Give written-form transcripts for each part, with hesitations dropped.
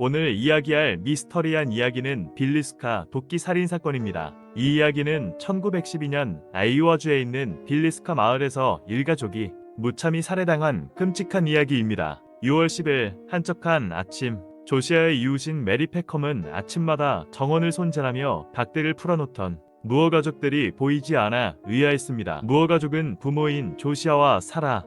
오늘 이야기할 미스터리한 이야기는 빌리스카 도끼 살인 사건입니다. 이 이야기는 1912년 아이오와주에 있는 빌리스카 마을에서 일가족이 무참히 살해당한 끔찍한 이야기입니다. 6월 10일 한적한 아침, 조시아의 이웃인 메리 패컴은 아침마다 정원을 손질하며 닭들을 풀어놓던 무어 가족들이 보이지 않아 의아했습니다. 무어 가족은 부모인 조시아와 사라,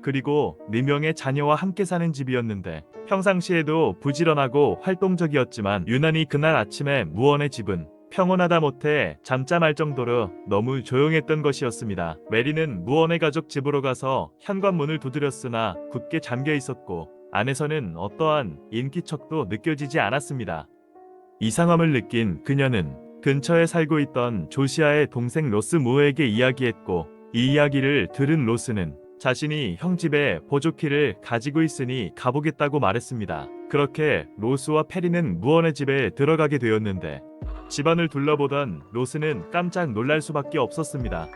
그리고 4명의 자녀와 함께 사는 집이었는데 평상시에도 부지런하고 활동적이었지만 유난히 그날 아침에 무언의 집은 평온하다 못해 잠잠할 정도로 너무 조용했던 것이었습니다. 메리는 무언의 가족 집으로 가서 현관문을 두드렸으나 굳게 잠겨 있었고 안에서는 어떠한 인기척도 느껴지지 않았습니다. 이상함을 느낀 그녀는 근처에 살고 있던 조시아의 동생 로스 무어에게 이야기했고 이 이야기를 들은 로스는 자신이 형 집에 보조키를 가지고 있으니 가보겠다고 말했습니다. 그렇게 로스와 페리는 무언의 집에 들어가게 되었는데 집안을 둘러보던 로스는 깜짝 놀랄 수밖에 없었습니다.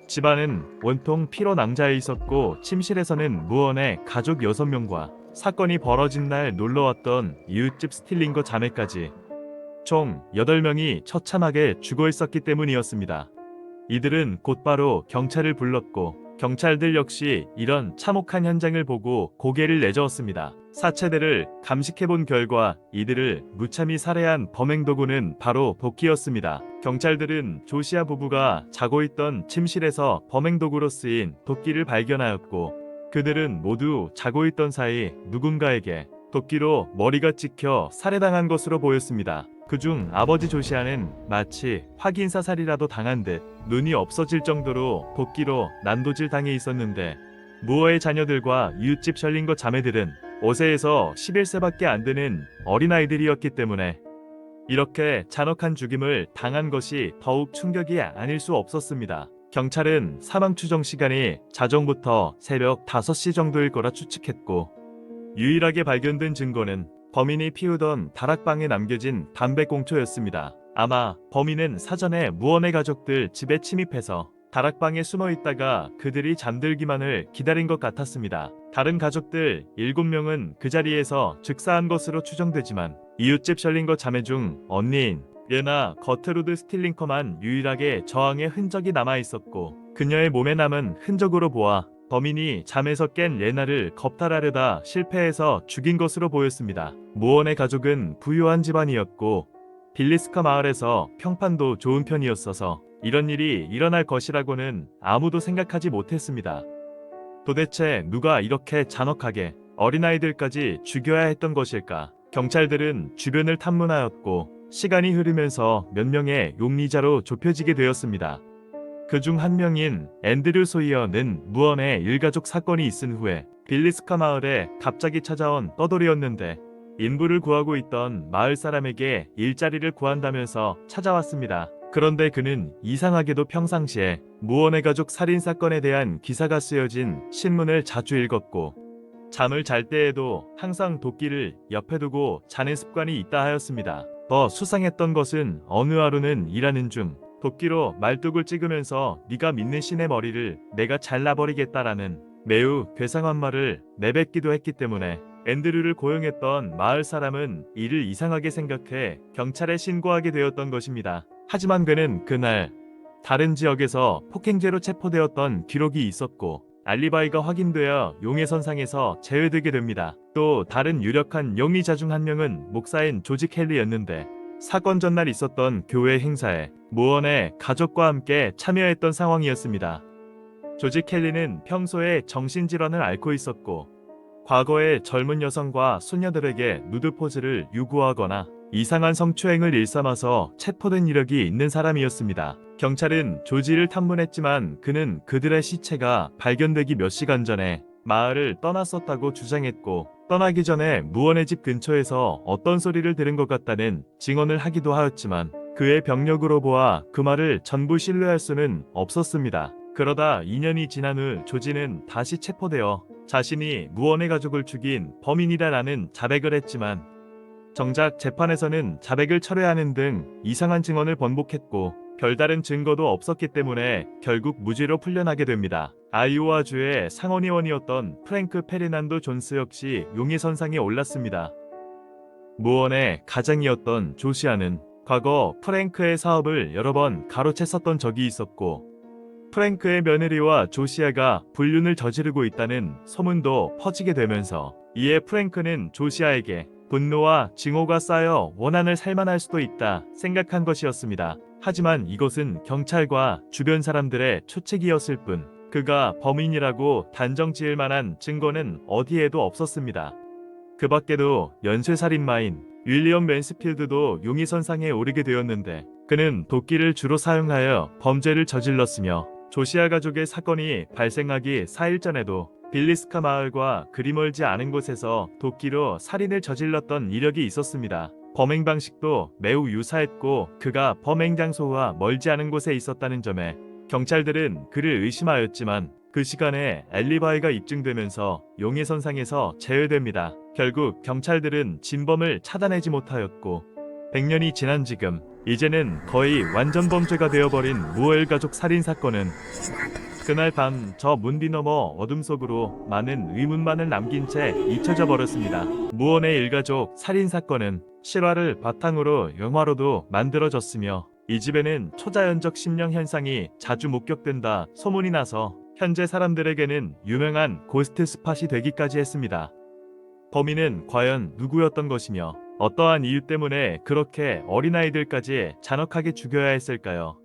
집안은 온통 피로 낭자해 있었고 침실에서는 무언의 가족 6명과 사건이 벌어진 날 놀러왔던 이웃집 스틸링거 자매까지 총 8명이 처참하게 죽어 있었기 때문이었습니다. 이들은 곧바로 경찰을 불렀고 경찰들 역시 이런 참혹한 현장을 보고 고개를 내저었습니다. 사체들을 감식해본 결과 이들을 무참히 살해한 범행 도구는 바로 도끼였습니다. 경찰들은 조시아 부부가 자고 있던 침실에서 범행 도구로 쓰인 도끼를 발견하였고 그들은 모두 자고 있던 사이 누군가에게 도끼로 머리가 찍혀 살해당한 것으로 보였습니다. 그중 아버지 조시아는 마치 확인사살이라도 당한 듯 눈이 없어질 정도로 도끼로 난도질 당해 있었는데 무어의 자녀들과 이웃집 셜링거 자매들은 5세에서 11세밖에 안 되는 어린아이들이었기 때문에 이렇게 잔혹한 죽임을 당한 것이 더욱 충격이 아닐 수 없었습니다. 경찰은 사망 추정 시간이 자정부터 새벽 5시 정도일 거라 추측했고 유일하게 발견된 증거는 범인이 피우던 다락방에 남겨진 담배꽁초였습니다. 아마 범인은 사전에 무언의 가족들 집에 침입해서 다락방에 숨어 있다가 그들이 잠들기만을 기다린 것 같았습니다. 다른 가족들 7명은 그 자리에서 즉사한 것으로 추정되지만 이웃집 셜링거 자매 중 언니인 레나 거트루드 스틸링커만 유일하게 저항의 흔적이 남아 있었고 그녀의 몸에 남은 흔적으로 보아 범인이 잠에서 깬 레나를 겁탈하려다 실패해서 죽인 것으로 보였습니다. 무언의 가족은 부유한 집안이었고 빌리스카 마을에서 평판도 좋은 편이었어서 이런 일이 일어날 것이라고는 아무도 생각하지 못했습니다. 도대체 누가 이렇게 잔혹하게 어린아이들까지 죽여야 했던 것일까? 경찰들은 주변을 탐문하였고 시간이 흐르면서 몇 명의 용의자로 좁혀지게 되었습니다. 그중 한 명인 앤드류 소이어는 무언의 일가족 사건이 있은 후에 빌리스카 마을에 갑자기 찾아온 떠돌이였는데 인부를 구하고 있던 마을 사람에게 일자리를 구한다면서 찾아왔습니다. 그런데 그는 이상하게도 평상시에 무언의 가족 살인 사건에 대한 기사가 쓰여진 신문을 자주 읽었고 잠을 잘 때에도 항상 도끼를 옆에 두고 자는 습관이 있다 하였습니다. 더 수상했던 것은 어느 하루는 일하는 중 도끼로 말뚝을 찍으면서 네가 믿는 신의 머리를 내가 잘라버리겠다라는 매우 괴상한 말을 내뱉기도 했기 때문에 앤드류를 고용했던 마을 사람은 이를 이상하게 생각해 경찰에 신고하게 되었던 것입니다. 하지만 그는 그날 다른 지역에서 폭행죄로 체포되었던 기록이 있었고 알리바이가 확인되어 용의선상에서 제외되게 됩니다. 또 다른 유력한 용의자 중 한 명은 목사인 조지 켈리였는데 사건 전날 있었던 교회 행사에 무언의 가족과 함께 참여했던 상황이었습니다. 조지 켈리는 평소에 정신질환을 앓고 있었고 과거에 젊은 여성과 소녀들에게 누드 포즈를 요구하거나 이상한 성추행을 일삼아서 체포된 이력이 있는 사람이었습니다. 경찰은 조지를 탐문했지만 그는 그들의 시체가 발견되기 몇 시간 전에 마을을 떠났었다고 주장했고 떠나기 전에 무언의 집 근처에서 어떤 소리를 들은 것 같다는 증언을 하기도 하였지만 그의 병력으로 보아 그 말을 전부 신뢰할 수는 없었습니다. 그러다 2년이 지난 후 조지는 다시 체포되어 자신이 무언의 가족을 죽인 범인이다라는 자백을 했지만 정작 재판에서는 자백을 철회하는 등 이상한 증언을 번복했고 별다른 증거도 없었기 때문에 결국 무죄로 풀려나게 됩니다. 아이오와주의 상원의원이었던 프랭크 페르난도 존스 역시 용의선상에 올랐습니다. 무언의 가장이었던 조시아는 과거 프랭크의 사업을 여러 번 가로챘었던 적이 있었고, 프랭크의 며느리와 조시아가 불륜을 저지르고 있다는 소문도 퍼지게 되면서, 이에 프랭크는 조시아에게 분노와 증오가 쌓여 원한을 살만할 수도 있다 생각한 것이었습니다. 하지만 이것은 경찰과 주변 사람들의 추측이었을 뿐, 그가 범인이라고 단정 지을 만한 증거는 어디에도 없었습니다. 그 밖에도 연쇄살인마인 윌리엄 맨스필드도 용의선상에 오르게 되었는데, 그는 도끼를 주로 사용하여 범죄를 저질렀으며, 조시아 가족의 사건이 발생하기 4일 전에도 빌리스카 마을과 그리 멀지 않은 곳에서 도끼로 살인을 저질렀던 이력이 있었습니다. 범행 방식도 매우 유사했고, 그가 범행 장소와 멀지 않은 곳에 있었다는 점에 경찰들은 그를 의심하였지만, 그 시간에 알리바이가 입증되면서 용의선상에서 제외됩니다. 결국 경찰들은 진범을 찾아내지 못하였고, 100년이 지난 지금 이제는 거의 완전 범죄가 되어버린 무어엘 가족 살인 사건은 그날 밤 저 문 뒤너머 어둠 속으로 많은 의문만을 남긴 채 잊혀져 버렸습니다. 무언의 일가족 살인 사건은 실화를 바탕으로 영화로도 만들어졌으며, 이 집에는 초자연적 심령 현상이 자주 목격된다 소문이 나서 현재 사람들에게는 유명한 고스트 스팟이 되기까지 했습니다. 범인은 과연 누구였던 것이며, 어떠한 이유 때문에 그렇게 어린아이들까지 잔혹하게 죽여야 했을까요?